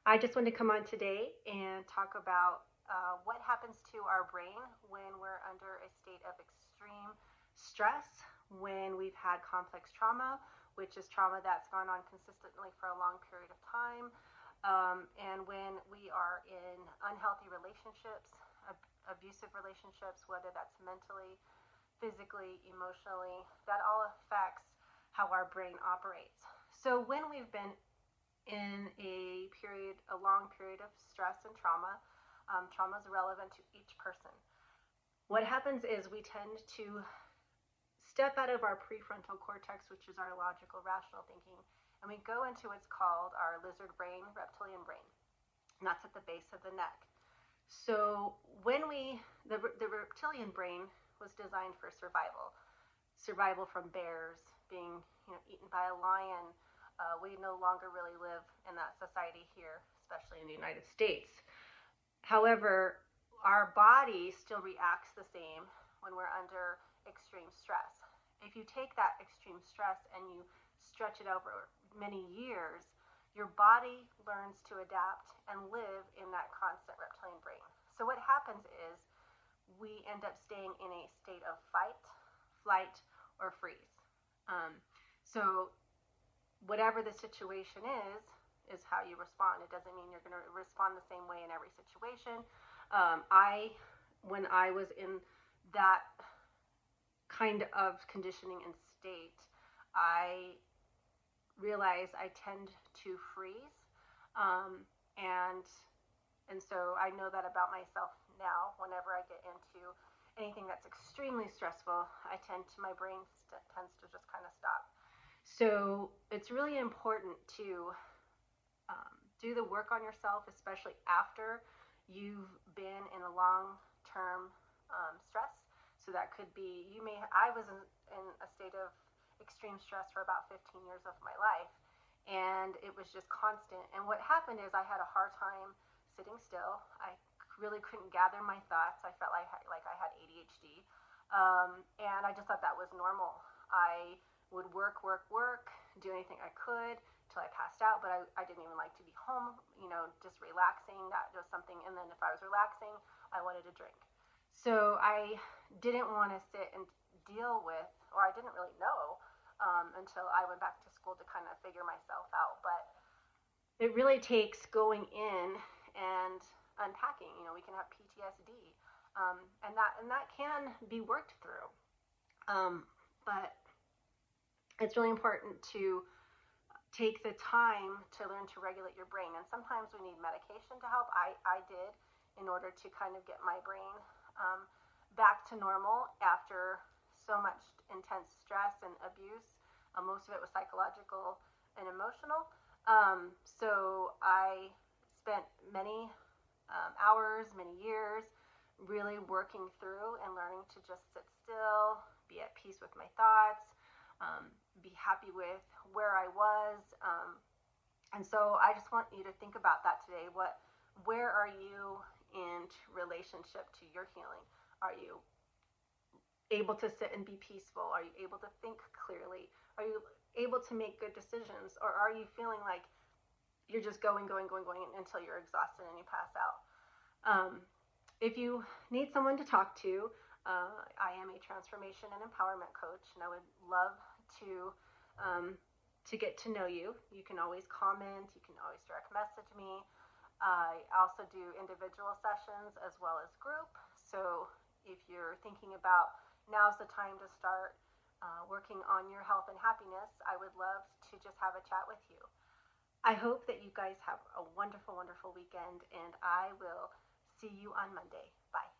I just wanted to come on today and talk about what happens to our brain when we're under a state of extreme stress, when we've had complex trauma, which is trauma that's gone on consistently for a long period of time, and when we are in unhealthy relationships, abusive relationships, whether that's mentally, physically, emotionally, that all affects how our brain operates. So when we've been in a long period of stress and trauma. Trauma is relevant to each person. What happens is we tend to step out of our prefrontal cortex, which is our logical, rational thinking, and we go into what's called our lizard brain, reptilian brain. And that's at the base of the neck. So the reptilian brain was designed for survival from bears, being eaten by a lion. We no longer really live in that society here, especially in the United States. However, our body still reacts the same when we're under extreme stress. If you take that extreme stress and you stretch it over many years, your body learns to adapt and live in that constant reptilian brain. So what happens is we end up staying in a state of fight, flight, or freeze. So whatever the situation is how you respond. It doesn't mean you're going to respond the same way in every situation. When I was in that kind of conditioning and state, I realized I tend to freeze, and so I know that about myself now. Whenever I get into anything that's extremely stressful, my brain tends to just kind of stop. So it's really important to do the work on yourself, especially after you've been in a long-term stress. So that could be, I was in a state of extreme stress for about 15 years of my life, and it was just constant. And what happened is I had a hard time sitting still. I really couldn't gather my thoughts. I felt like I had ADHD, and I just thought that was normal. I would work, do anything I could till I passed out, but I didn't even like to be home, just relaxing. That was something. And then if I was relaxing, I wanted to drink. So I didn't want to sit and deal with, or I didn't really know until I went back to school to kind of figure myself out. But it really takes going in and unpacking. We can have PTSD, and that can be worked through. But it's really important to take the time to learn to regulate your brain. And sometimes we need medication to help. I did, in order to kind of get my brain back to normal after so much intense stress and abuse. Most of it was psychological and emotional. So I spent many hours, many years really working through and learning to just sit still, be at peace with my thoughts, be happy with where I was. And so I just want you to think about that today. Where are you in relationship to your healing? Are you able to sit and be peaceful? Are you able to think clearly? Are you able to make good decisions? Or are you feeling like you're just going until you're exhausted and you pass out? If you need someone to talk to, I am a transformation and empowerment coach, and I would love to get to know you. You can always comment. You can always direct message me. I also do individual sessions as well as group. So if you're thinking about now's the time to start working on your health and happiness, I would love to just have a chat with you. I hope that you guys have a wonderful, wonderful weekend, and I will see you on Monday. Bye.